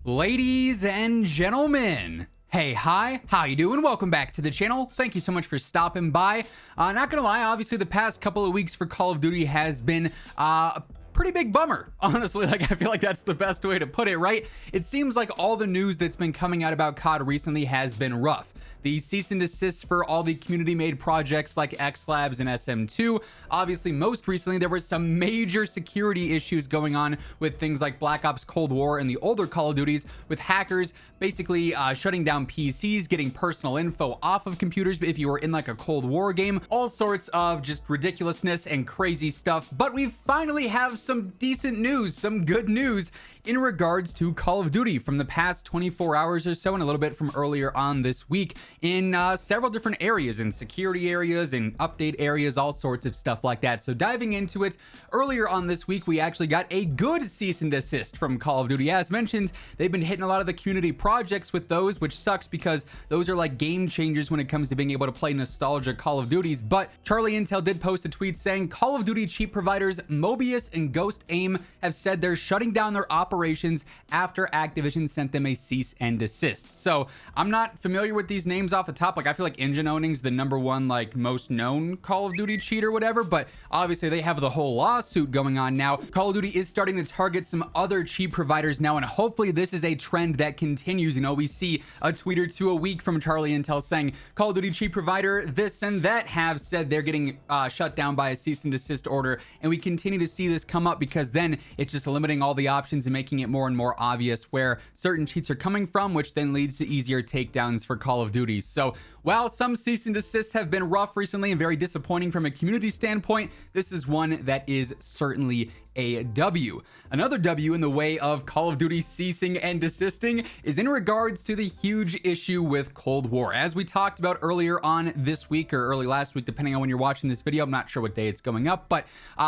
Ladies and gentlemen, hey, hi, how you doing? Welcome back to the channel. Thank you so much for stopping by. Not gonna lie, obviously the past couple of weeks for Call of Duty has been a pretty big bummer, honestly. Like, I feel like that's the best way to put it, right? It seems like all the news that's been coming out about COD recently has been rough. The cease and desists for all the community-made projects like X Labs and SM2. Obviously, most recently, there were some major security issues going on with things like Black Ops Cold War and the older Call of Duties, with hackers basically shutting down PCs, getting personal info off of computers if you were in like a Cold War game. All sorts of just ridiculousness and crazy stuff. But we finally have some decent news, some good news in regards to Call of Duty from the past 24 hours or so, and a little bit from earlier on this week in several different areas, in security areas, in update areas, all sorts of stuff like that. So diving into it, earlier on this week, we actually got a good cease and desist from Call of Duty. As mentioned, they've been hitting a lot of the community projects with those, which sucks because those are like game changers when it comes to being able to play nostalgia Call of Duties. But Charlie Intel did post a tweet saying Call of Duty cheat providers Mobius and Ghost Aim have said they're shutting down their operations after Activision sent them a cease and desist. So I'm not familiar with these names off the top. Like, I feel like Engine Owning's the number one, like, most known Call of Duty cheat or whatever, but obviously they have the whole lawsuit going on now. Call of Duty is starting to target some other cheat providers now, and hopefully this is a trend that continues. You know, we see a tweet or two a week from Charlie Intel saying Call of Duty cheat provider this and that have said they're getting shut down by a cease and desist order, and we continue to see this come up because then it's just limiting all the options and making it more and more obvious where certain cheats are coming from, which then leads to easier takedowns for Call of Duty. So while some cease and desists have been rough recently and very disappointing from a community standpoint, this is one that is certainly a W. Another W in the way of Call of Duty ceasing and desisting is in regards to the huge issue with Cold War. As we talked about earlier on this week or early last week, depending on when you're watching this video, I'm not sure what day it's going up, but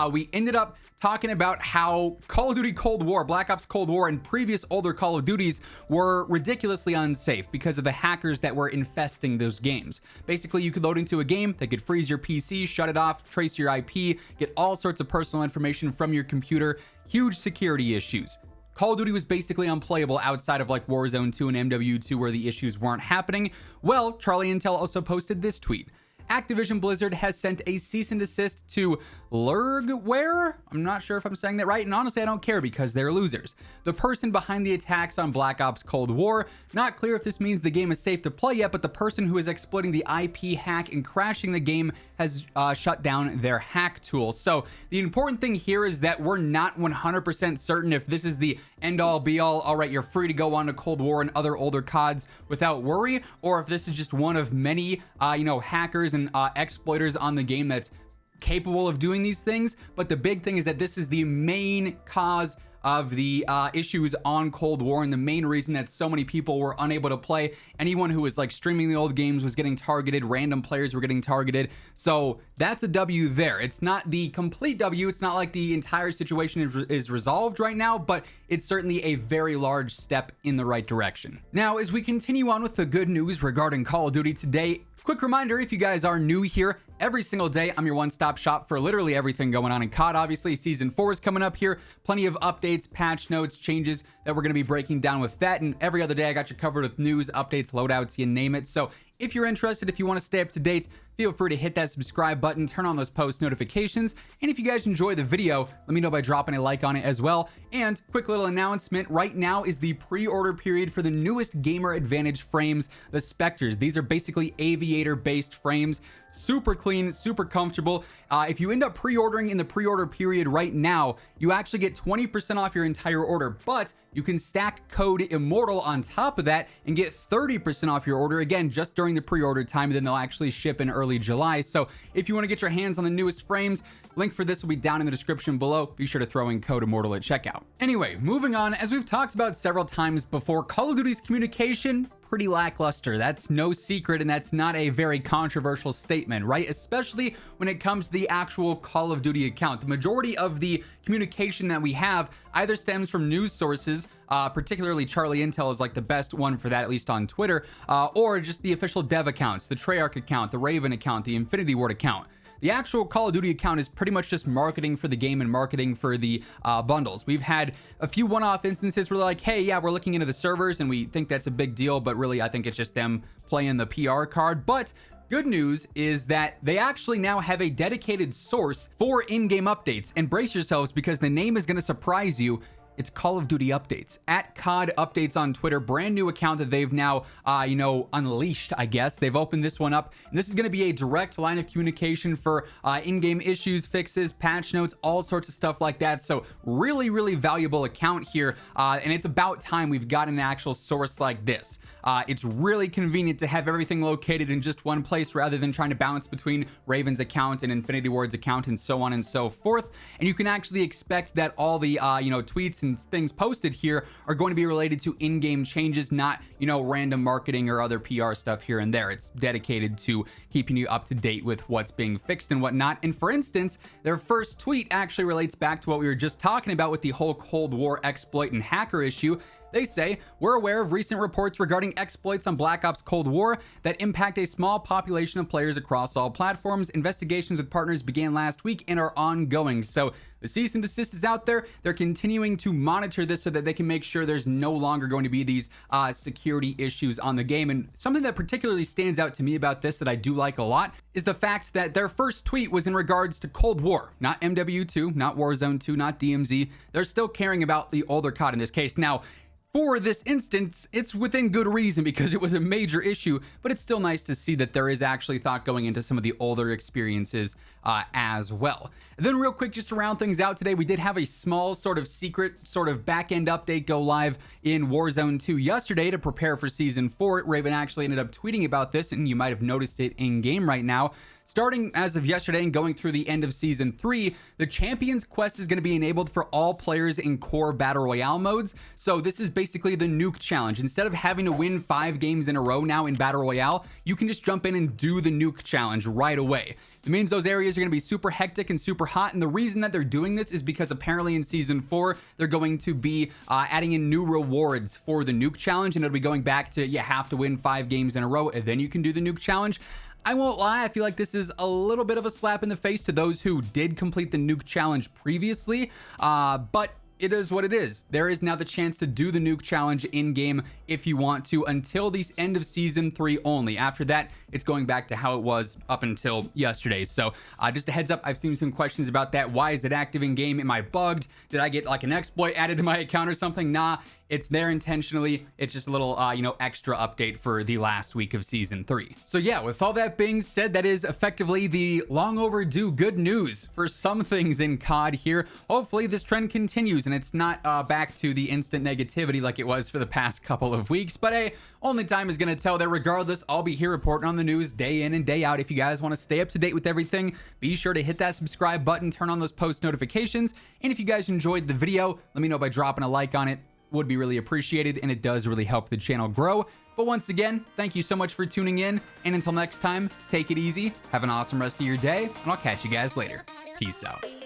we ended up talking about how Call of Duty Cold War, Black Ops Cold War, and previous older Call of Duties were ridiculously unsafe because of the hackers that were infesting those games. Basically, you could load into a game, they could freeze your PC, shut it off, trace your IP, get all sorts of personal information from your computer. Huge security issues. Call of Duty was basically unplayable outside of like Warzone 2 and MW2 where the issues weren't happening. Well, Charlie Intel also posted this tweet. Activision Blizzard has sent a cease and desist to Lurgware. I'm not sure if I'm saying that right, and honestly I don't care because they're losers. The person behind the attacks on Black Ops Cold War. Not clear if this means the game is safe to play yet, but the person who is exploiting the IP hack and crashing the game has shut down their hack tool. So the important thing here is that we're not 100% certain if this is the end all be all right, you're free to go on to Cold War and other older CODs without worry, or if this is just one of many hackers and exploiters on the game that's capable of doing these things. But the big thing is that this is the main cause of the issues on Cold War and the main reason that so many people were unable to play. Anyone who was like streaming the old games was getting targeted, random players were getting targeted. So that's a W there. It's not the complete W, it's not like the entire situation is resolved right now, but it's certainly a very large step in the right direction. Now, as we continue on with the good news regarding Call of Duty today, quick reminder, if you guys are new here, every single day I'm your one-stop shop for literally everything going on in COD. Obviously, Season 4 is coming up here. Plenty of updates, patch notes, changes that we're going to be breaking down with that. And every other day I got you covered with news, updates, loadouts, you name it. So if you're interested, if you want to stay up to date, feel free to hit that subscribe button, turn on those post notifications. And if you guys enjoy the video, let me know by dropping a like on it as well. And quick little announcement, right now is the pre-order period for the newest Gamer Advantage frames, the Spectres. These are basically aviator-based frames, super clean, super comfortable. If you end up pre-ordering in the pre-order period right now, you actually get 20% off your entire order, but you can stack code Immortal on top of that and get 30% off your order, again, just during the pre-order time, and then they'll actually ship in early July. So if you want to get your hands on the newest frames, link for this will be down in the description below. Be sure to throw in code Immortal at checkout. Anyway, moving on, as we've talked about several times before, Call of Duty's communication, pretty lackluster. That's no secret, and that's not a very controversial statement, right? Especially when it comes to the actual Call of Duty account. The majority of the communication that we have either stems from news sources, particularly Charlie Intel is like the best one for that, at least on Twitter, or just the official dev accounts, the Treyarch account, the Raven account, the Infinity Ward account. the actual Call of Duty account is pretty much just marketing for the game and marketing for the bundles. We've had a few one-off instances where they're like, hey, yeah, we're looking into the servers and we think that's a big deal, but really I think it's just them playing the PR card. But good news is that they actually now have a dedicated source for in-game updates, and brace yourselves because the name is going to surprise you. It's Call of Duty Updates at COD Updates on Twitter. Brand new account that they've now, unleashed, I guess. They've opened this one up, and this is going to be a direct line of communication for in-game issues, fixes, patch notes, all sorts of stuff like that. So really, really valuable account here, and it's about time we've got an actual source like this. It's really convenient to have everything located in just one place rather than trying to bounce between Raven's account and Infinity Ward's account and so on and so forth. And you can actually expect that all the, tweets and things posted here are going to be related to in-game changes, not, random marketing or other PR stuff here and there. It's dedicated to keeping you up to date with what's being fixed and whatnot. And for instance, their first tweet actually relates back to what we were just talking about with the whole Cold War exploit and hacker issue. They say, we're aware of recent reports regarding exploits on Black Ops Cold War that impact a small population of players across all platforms. Investigations with partners began last week and are ongoing. So the cease and desist is out there. They're continuing to monitor this so that they can make sure there's no longer going to be these security issues on the game. And something that particularly stands out to me about this that I do like a lot is the fact that their first tweet was in regards to Cold War, not MW2, not Warzone 2, not DMZ. They're still caring about the older COD in this case. Now, for this instance, it's within good reason because it was a major issue, but it's still nice to see that there is actually thought going into some of the older experiences as well. And then real quick, just to round things out today, we did have a small sort of secret sort of back-end update go live in Warzone 2 yesterday to prepare for Season 4. Raven actually ended up tweeting about this, and you might have noticed it in-game right now. Starting as of yesterday and going through the end of Season 3, the Champions Quest is going to be enabled for all players in core Battle Royale modes. So this is basically the Nuke Challenge. Instead of having to win 5 games in a row now in Battle Royale, you can just jump in and do the Nuke Challenge right away. It means those areas are going to be super hectic and super hot, and the reason that they're doing this is because apparently in Season 4, they're going to be adding in new rewards for the Nuke Challenge, and it'll be going back to you have to win 5 games in a row, and then you can do the Nuke Challenge. I won't lie, I feel like this is a little bit of a slap in the face to those who did complete the Nuke Challenge previously, but it is what it is. There is now the chance to do the Nuke Challenge in-game if you want to until the end of Season 3 only. After that, it's going back to how it was up until yesterday. So just a heads up, I've seen some questions about that. Why is it active in-game? Am I bugged? Did I get like an exploit added to my account or something? Nah, it's there intentionally. It's just a little, extra update for the last week of Season 3. So yeah, with all that being said, that is effectively the long overdue good news for some things in COD here. Hopefully this trend continues and it's not back to the instant negativity like it was for the past couple of weeks. But hey, only time is going to tell that. Regardless, I'll be here reporting on the news day in and day out. If you guys want to stay up to date with everything, be sure to hit that subscribe button, turn on those post notifications. And if you guys enjoyed the video, let me know by dropping a like on it. Would be really appreciated, and it does really help the channel grow. But once again, thank you so much for tuning in, and until next time, take it easy, have an awesome rest of your day, and I'll catch you guys later. Peace out.